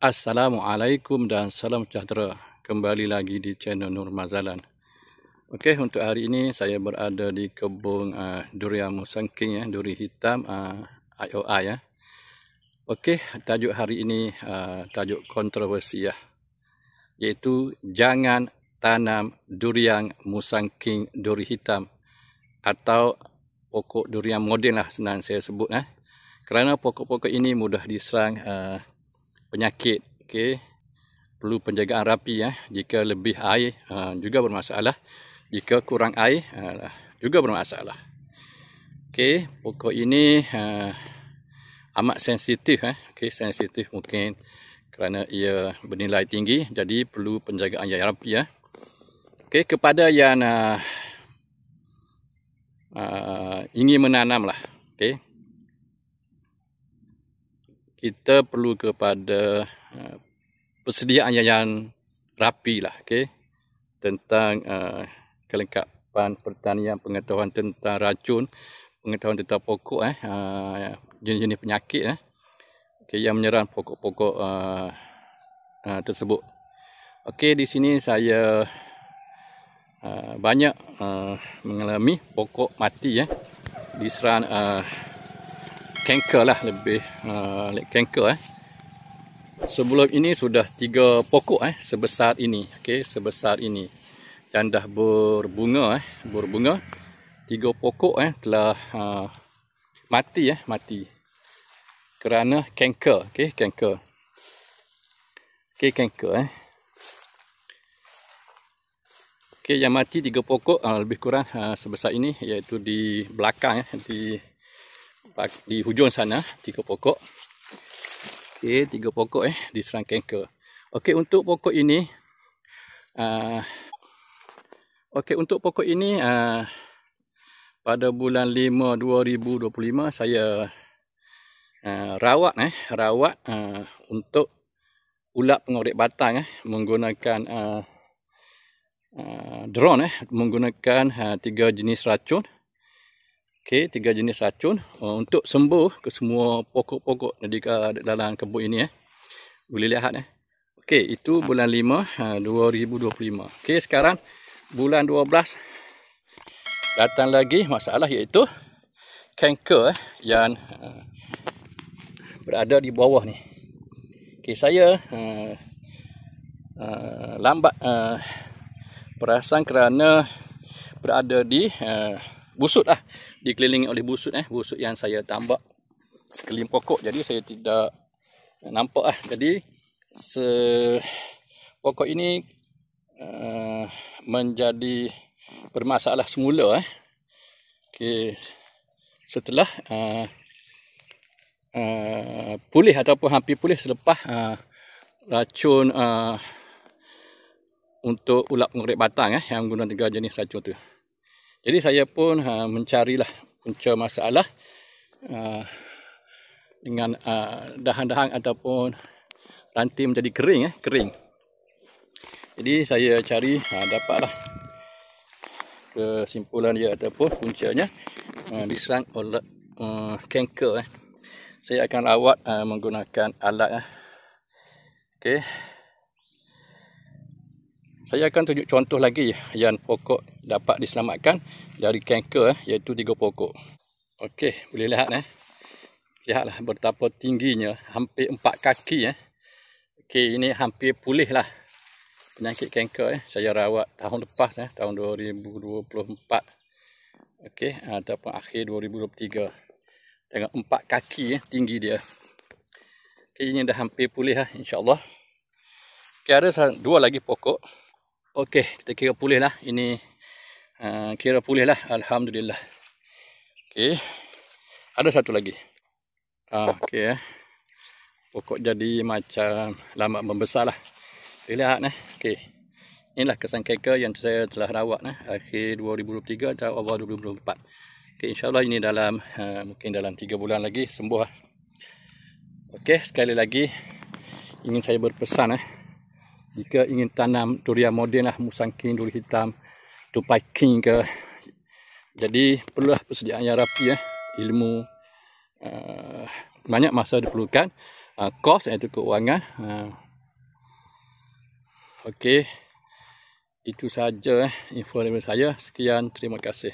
Assalamualaikum dan salam sejahtera. Kembali lagi di channel Nur Mazalan. Okey, untuk hari ini saya berada di kebun durian musangking, duri hitam IOI ya. Okey, tajuk hari ini tajuk kontroversi ya. Iaitu jangan tanam durian musangking duri hitam atau pokok durian moden lah senang saya sebut Kerana pokok-pokok ini mudah diserang penyakit, okey. Perlu penjagaan rapi Jika lebih air juga bermasalah. Jika kurang air juga bermasalah. Okey, pokok ini amat sensitif Okey, sensitif mungkin kerana ia bernilai tinggi, jadi perlu penjagaan yang rapi Okey, kepada yang ingin menanamlah, okey. Kita perlu kepada persediaan yang rapi lah, okey, tentang kelengkapan pertanian, pengetahuan tentang racun, pengetahuan tentang pokok jenis-jenis penyakit okey, yang menyerang pokok-pokok tersebut. Okey, di sini saya banyak mengalami pokok mati diserang kanker lah, lebih kanker Sebelum ini sudah 3 pokok sebesar ini, okey, sebesar ini, dan dah berbunga berbunga. 3 pokok telah mati mati kerana kanker, okey, kanker. Okey, kanker Okey, yang mati 3 pokok lebih kurang sebesar ini, iaitu di belakang di hujung sana 3 pokok. Okey, 3 pokok diserang kanker. Okey, untuk pokok ini pada bulan 5 2025 saya rawat untuk ulat pengorek batang menggunakan drone menggunakan 3 jenis racun. Okey, 3 jenis racun untuk sembuh ke semua pokok-pokok di dalam kebun ini Boleh lihat Okey, itu bulan 5 2025. Okey, sekarang bulan 12 datang lagi masalah, iaitu kanker yang berada di bawah ni. Okey, saya lambat perasan kerana berada di busut dikelilingi oleh busut busut yang saya tambak sekeliling pokok, jadi saya tidak nampak Jadi pokok ini menjadi bermasalah semula Okey, setelah pulih ataupun hampir pulih selepas racun untuk ulat pengorek batang yang menggunakan 3 jenis racun tu. Jadi saya pun mencarilah punca masalah dengan dahan-dahan ataupun ranting menjadi kering. Jadi saya cari dapatlah kesimpulan dia ataupun puncanya diserang oleh kanker. Saya akan rawat menggunakan alat Okey. Saya akan tunjuk contoh lagi yang pokok dapat diselamatkan dari kanker, iaitu 3 pokok. Okey, boleh lihat lihatlah betapa tingginya, hampir 4 kaki Okey, ini hampir pulih lah penyakit kanker saya rawat tahun lepas tahun 2024. Okey, ataupun akhir 2023. Dengan 4 kaki tinggi dia. Okey, ini dah hampir pulih insya-Allah. Okey, ada 2 lagi pokok. Okey, kita kira pulih lah. Ini kira pulih lah, alhamdulillah. Okey, ada 1 lagi. Okey pokok jadi macam lambat membesar lah. Lihat Okey, inilah kesan kanker yang saya telah rawat akhir 2023 atau awal 2024. Okey, insya-Allah ini dalam mungkin dalam 3 bulan lagi sembuh Okey, sekali lagi ingin saya berpesan jika ingin tanam durian moden musangking, duri hitam, tupai king ke, jadi perlulah persediaan yang rapi ilmu, banyak masa diperlukan. kos iaitu keuangan. Okey, itu saja info dari saya. Sekian, terima kasih.